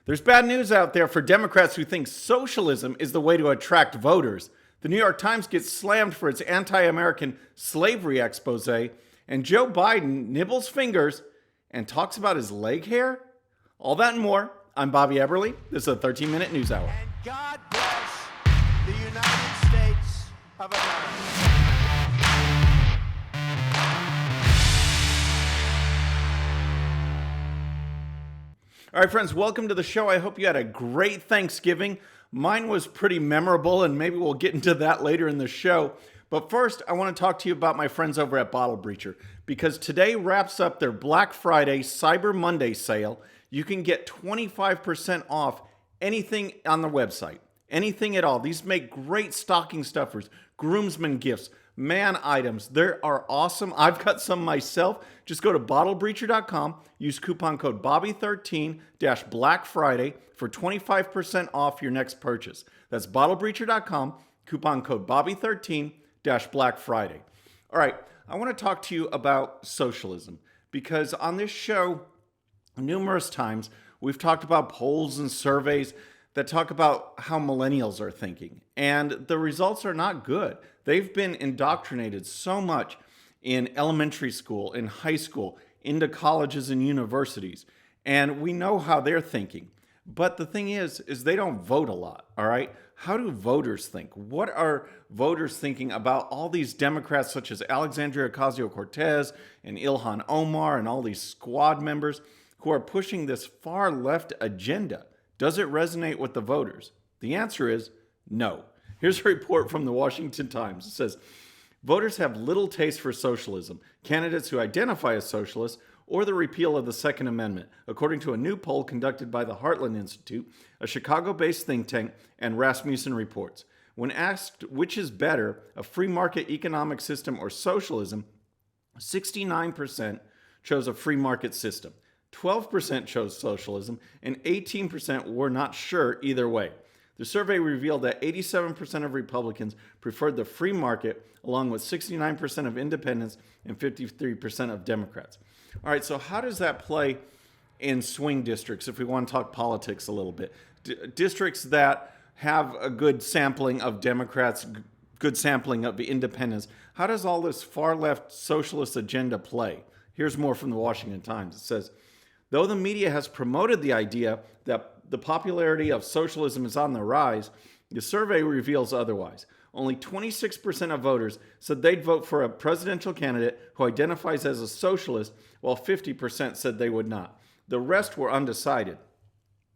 There's bad news out there for Democrats who think socialism is the way to attract voters. The New York Times gets slammed for its anti-American slavery expose, and Joe Biden nibbles fingers and talks about his leg hair. All that and more. I'm Bobby Eberle. This is a 13-minute news hour. And God bless the United States of America. All right, friends, welcome to the show. I hope you had a great Thanksgiving. Mine was pretty memorable, and maybe we'll get into that later in the show. But first, I want to talk to you about my friends over at Bottle Breacher, because today wraps up their Black Friday Cyber Monday sale. You can get 25% off anything on the website, anything at all. These make great stocking stuffers, groomsmen gifts, man items. They are awesome. I've got some myself. Just go to bottlebreacher.com, use coupon code Bobby13-Black Friday for 25% off your next purchase. That's bottlebreacher.com, coupon code Bobby13-Black Friday. All right, I want to talk to you about socialism, because on this show, numerous times, we've talked about polls and surveys that talk about how millennials are thinking, and the results are not good. They've been indoctrinated so much in elementary school, in high school, into colleges and universities, and we know how they're thinking. But the thing is they don't vote a lot, all right? How do voters think? What are voters thinking about all these Democrats such as Alexandria Ocasio-Cortez and Ilhan Omar and all these squad members who are pushing this far left agenda? Does it resonate with the voters? The answer is no. Here's a report from the Washington Times. It says, voters have little taste for socialism, candidates who identify as socialists, or the repeal of the Second Amendment, according to a new poll conducted by the Heartland Institute, a Chicago-based think tank, and Rasmussen Reports. When asked which is better, a free market economic system or socialism, 69% chose a free market system. 12% chose socialism, and 18% were not sure either way. The survey revealed that 87% of Republicans preferred the free market, along with 69% of independents and 53% of Democrats. All right, so how does that play in swing districts, if we want to talk politics a little bit? Districts that have a good sampling of Democrats, good sampling of independents. How does all this far-left socialist agenda play? Here's more from the Washington Times. It says, though the media has promoted the idea that the popularity of socialism is on the rise, the survey reveals otherwise. Only 26% of voters said they'd vote for a presidential candidate who identifies as a socialist, while 50% said they would not. The rest were undecided.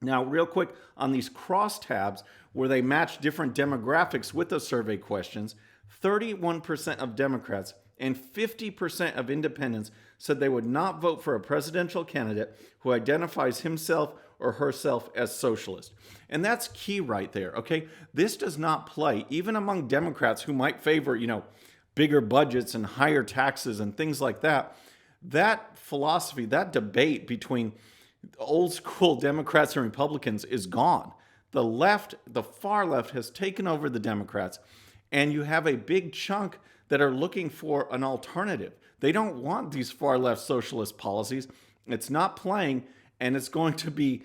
Now, real quick, on these crosstabs where they match different demographics with the survey questions, 31% of Democrats and 50% of independents said they would not vote for a presidential candidate who identifies himself or herself as socialist. And that's key right there, okay? This does not play, even among Democrats who might favor, bigger budgets and higher taxes and things like that. That philosophy, that debate between old school Democrats and Republicans is gone. The left, the far left, has taken over the Democrats, and you have a big chunk that are looking for an alternative. They don't want these far left socialist policies. It's not playing, and it's going to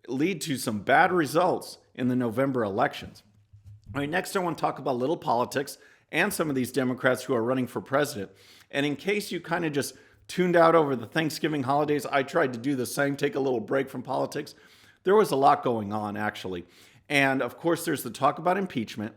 lead to some bad results in the November elections. All right, next I want to talk about little politics and some of these Democrats who are running for president. And in case you kind of just tuned out over the Thanksgiving holidays, I tried to do the same, take a little break from politics. There was a lot going on, actually. And of course, there's the talk about impeachment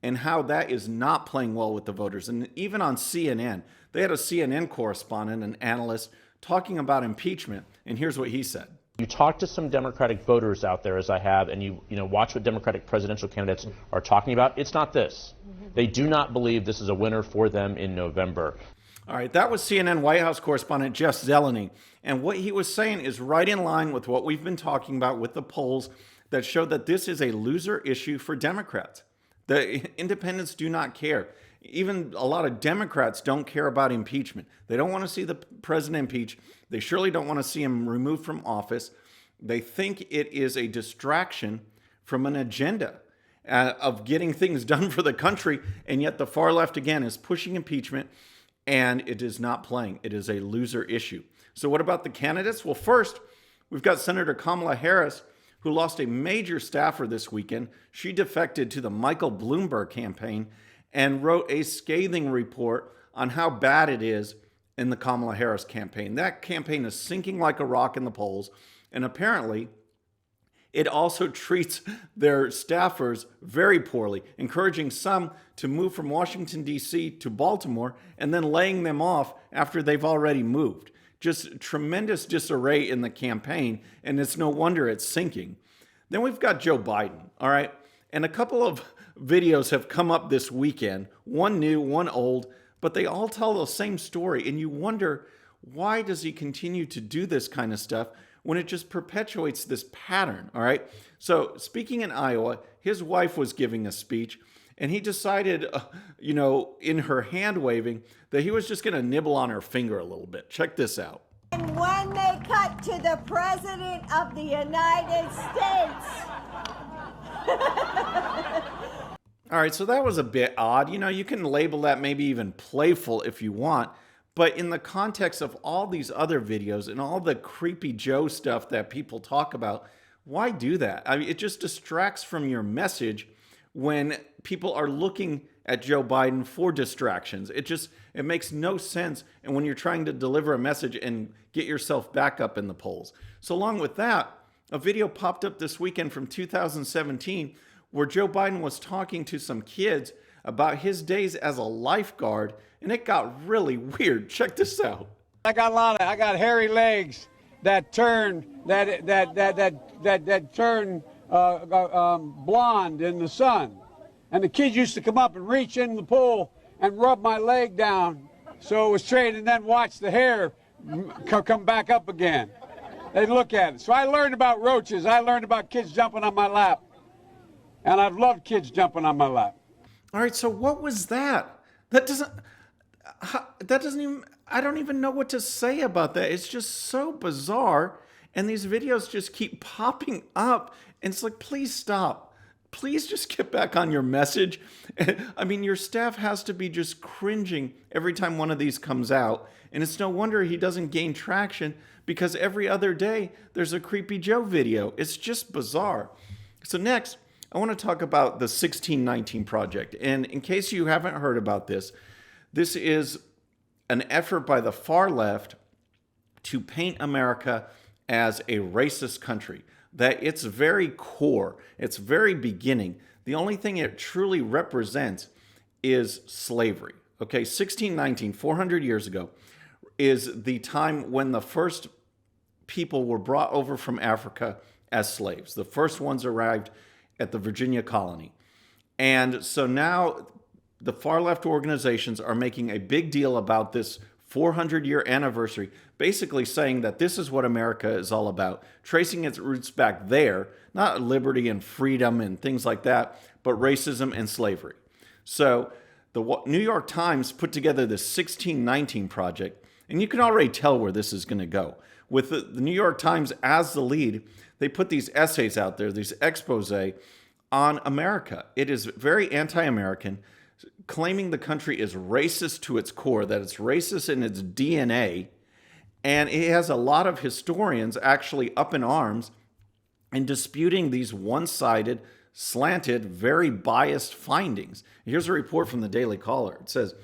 and how that is not playing well with the voters. And even on CNN, they had a CNN correspondent, an analyst, talking about impeachment. And here's what he said. You talk to some Democratic voters out there, as I have, and you watch what Democratic presidential candidates are talking about. It's not this. They do not believe this is a winner for them in November. All right, that was CNN White House correspondent Jeff Zeleny. And what he was saying is right in line with what we've been talking about with the polls that show that this is a loser issue for Democrats. The independents do not care. Even a lot of Democrats don't care about impeachment. They don't want to see the president impeached. They surely don't want to see him removed from office. They think it is a distraction from an agenda of getting things done for the country, and yet the far left, again, is pushing impeachment, and it is not playing. It is a loser issue. So what about the candidates? Well, first, we've got Senator Kamala Harris, who lost a major staffer this weekend. She defected to the Michael Bloomberg campaign and wrote a scathing report on how bad it is in the Kamala Harris campaign. That campaign is sinking like a rock in the polls, and apparently it also treats their staffers very poorly, encouraging some to move from Washington, D.C. to Baltimore and then laying them off after they've already moved. Just tremendous disarray in the campaign, and it's no wonder it's sinking. Then we've got Joe Biden, all right? And a couple of videos have come up this weekend, one new, one old, but they all tell the same story, and you wonder, why does he continue to do this kind of stuff when it just perpetuates this pattern, all right? So speaking in Iowa, his wife was giving a speech, and he decided, in her hand waving, that he was just going to nibble on her finger a little bit. Check this out. And when they cut to the President of the United States. All right, so that was a bit odd. You can label that maybe even playful if you want. But in the context of all these other videos and all the creepy Joe stuff that people talk about, why do that? I mean, it just distracts from your message when people are looking at Joe Biden for distractions. It makes no sense. And when you're trying to deliver a message and get yourself back up in the polls. So along with that, a video popped up this weekend from 2017 where Joe Biden was talking to some kids about his days as a lifeguard, and it got really weird. Check this out. I got hairy legs that turn blonde in the sun, and the kids used to come up and reach in the pool and rub my leg down so it was straight, and then watch the hair come back up again. They'd look at it. So I learned about roaches. I learned about kids jumping on my lap, and I've loved kids jumping on my lap. All right, so what was that? That doesn't even, I don't even know what to say about that. It's just so bizarre. And these videos just keep popping up. And it's like, please stop. Please just get back on your message. I mean, your staff has to be just cringing every time one of these comes out. And it's no wonder he doesn't gain traction, because every other day there's a Creepy Joe video. It's just bizarre. So next, I want to talk about the 1619 Project. And in case you haven't heard about this, this is an effort by the far left to paint America as a racist country. That its very core, its very beginning, the only thing it truly represents is slavery. Okay, 1619, 400 years ago, is the time when the first people were brought over from Africa as slaves. The first ones arrived at the Virginia colony. And so now the far left organizations are making a big deal about this 400-year anniversary, basically saying that this is what America is all about, tracing its roots back there, not liberty and freedom and things like that, but racism and slavery. So the New York Times put together this 1619 Project, and you can already tell where this is going to go. With the New York Times as the lead, they put these essays out there, these exposé on America. It is very anti-American, claiming the country is racist to its core, that it's racist in its DNA. And it has a lot of historians actually up in arms and disputing these one-sided, slanted, very biased findings. Here's a report from the Daily Caller. It says,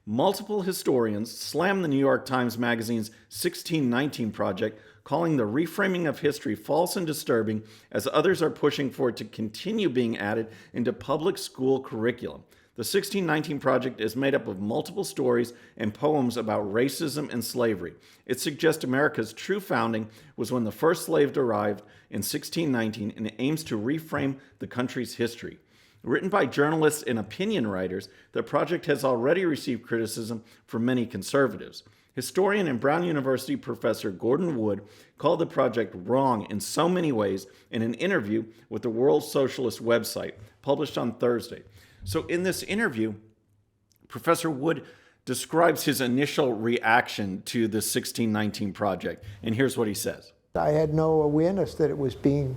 multiple historians slammed the New York Times Magazine's 1619 Project, calling the reframing of history false and disturbing, as others are pushing for it to continue being added into public school curriculum. The 1619 Project is made up of multiple stories and poems about racism and slavery. It suggests America's true founding was when the first slave arrived in 1619, and it aims to reframe the country's history. Written by journalists and opinion writers, the project has already received criticism from many conservatives. Historian and Brown University professor Gordon Wood called the project wrong in so many ways in an interview with the World Socialist website, published on Thursday. So in this interview, Professor Wood describes his initial reaction to the 1619 Project, and here's what he says. I had no awareness that it was being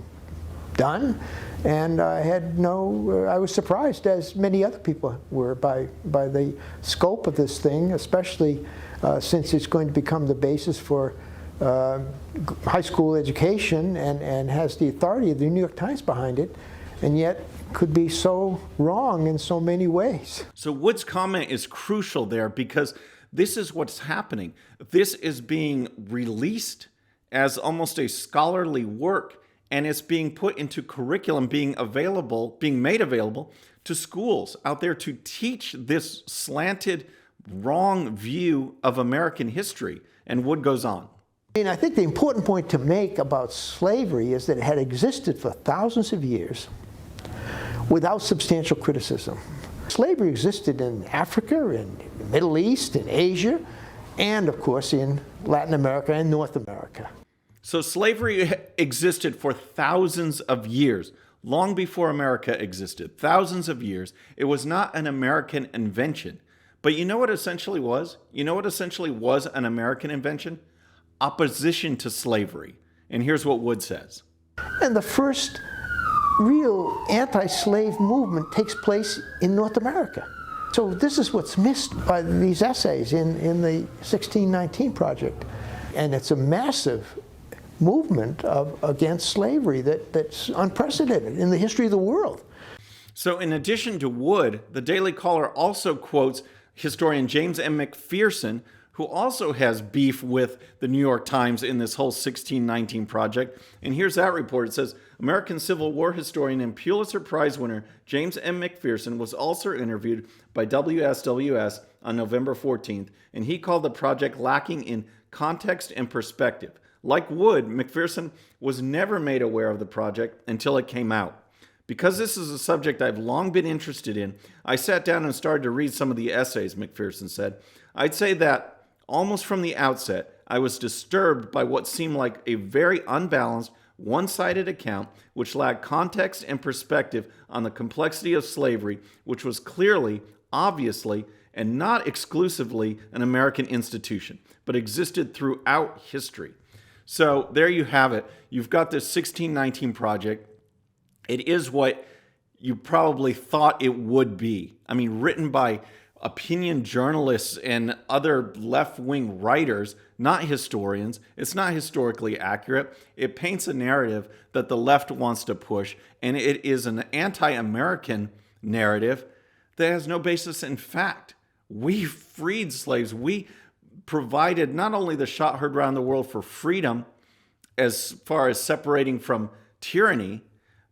done, and I was surprised, as many other people were, by the scope of this thing, especially since it's going to become the basis for high school education and has the authority of the New York Times behind it, and yet could be so wrong in so many ways. So Wood's comment is crucial there because this is what's happening. This is being released as almost a scholarly work, and it's being put into curriculum, being made available to schools out there to teach this slanted, wrong view of American history. And Wood goes on. And I think the important point to make about slavery is that it had existed for thousands of years without substantial criticism. Slavery existed in Africa, in the Middle East, in Asia, and of course in Latin America and North America. So slavery existed for thousands of years, long before America existed, thousands of years. It was not an American invention. But you know what essentially was? You know what essentially was an American invention? Opposition to slavery. And here's what Wood says. And the first real anti-slave movement takes place in North America. So this is what's missed by these essays in the 1619 Project. And it's a massive movement against slavery that's unprecedented in the history of the world. So in addition to Wood, the Daily Caller also quotes historian James M. McPherson, who also has beef with the New York Times in this whole 1619 project. And here's that report. It says, American Civil War historian and Pulitzer Prize winner James M. McPherson was also interviewed by WSWS on November 14th, and he called the project lacking in context and perspective. Like Wood, McPherson was never made aware of the project until it came out. Because this is a subject I've long been interested in, I sat down and started to read some of the essays, McPherson said. I'd say that almost from the outset, I was disturbed by what seemed like a very unbalanced, one-sided account which lacked context and perspective on the complexity of slavery, which was clearly, obviously, and not exclusively an American institution, but existed throughout history. So there you have it. You've got this 1619 project. It is what you probably thought it would be. I mean, written by opinion journalists and other left-wing writers, not historians. It's not historically accurate. It paints a narrative that the left wants to push, and it is an anti-American narrative that has no basis in fact. We freed slaves. We provided not only the shot heard around the world for freedom as far as separating from tyranny,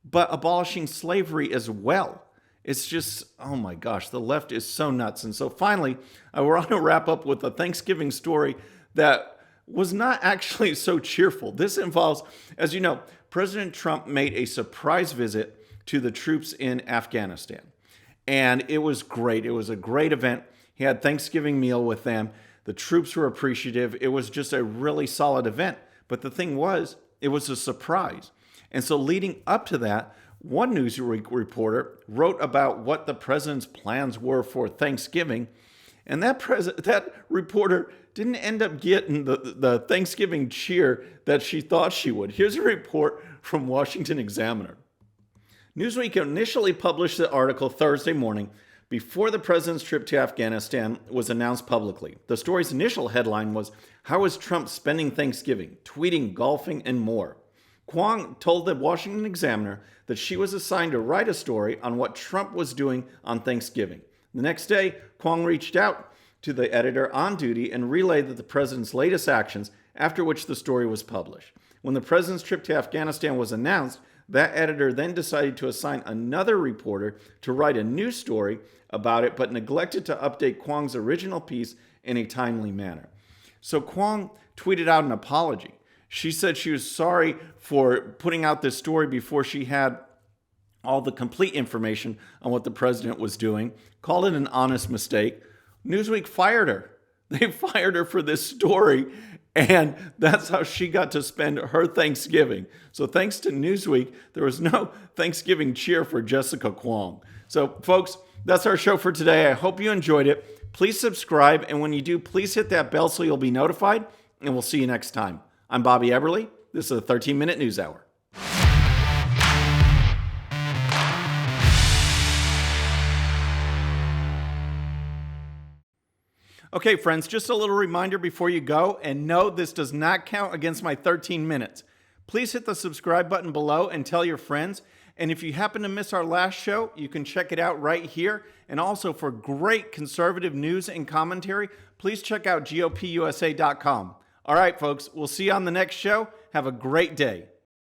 but abolishing slavery as well. It's just, oh my gosh, the left is so nuts. And so finally, I want to wrap up with a Thanksgiving story that was not actually so cheerful. This involves, as you know, President Trump made a surprise visit to the troops in Afghanistan. And it was great. It was a great event. He had Thanksgiving meal with them. The troops were appreciative. It was just a really solid event. But the thing was, it was a surprise. And so leading up to that, one Newsweek reporter wrote about what the president's plans were for Thanksgiving. And that reporter didn't end up getting the Thanksgiving cheer that she thought she would. Here's a report from Washington Examiner. Newsweek initially published the article Thursday morning before the president's trip to Afghanistan was announced publicly. The story's initial headline was, "How is Trump spending Thanksgiving? Tweeting, golfing, and more." Kwong told the Washington Examiner that she was assigned to write a story on what Trump was doing on Thanksgiving. The next day, Kwong reached out to the editor on duty and relayed the president's latest actions, after which the story was published. When the president's trip to Afghanistan was announced, that editor then decided to assign another reporter to write a new story about it, but neglected to update Kwong's original piece in a timely manner. So Kwong tweeted out an apology. She said she was sorry for putting out this story before she had all the complete information on what the president was doing, called it an honest mistake. Newsweek fired her. They fired her for this story, and that's how she got to spend her Thanksgiving. So thanks to Newsweek, there was no Thanksgiving cheer for Jessica Kwong. So folks, that's our show for today. I hope you enjoyed it. Please subscribe, and when you do, please hit that bell so you'll be notified, and we'll see you next time. I'm Bobby Eberle. This is a 13-minute news hour. Okay, friends, just a little reminder before you go, and no, this does not count against my 13 minutes. Please hit the subscribe button below and tell your friends. And if you happen to miss our last show, you can check it out right here. And also for great conservative news and commentary, please check out GOPUSA.com. All right, folks, we'll see you on the next show. Have a great day.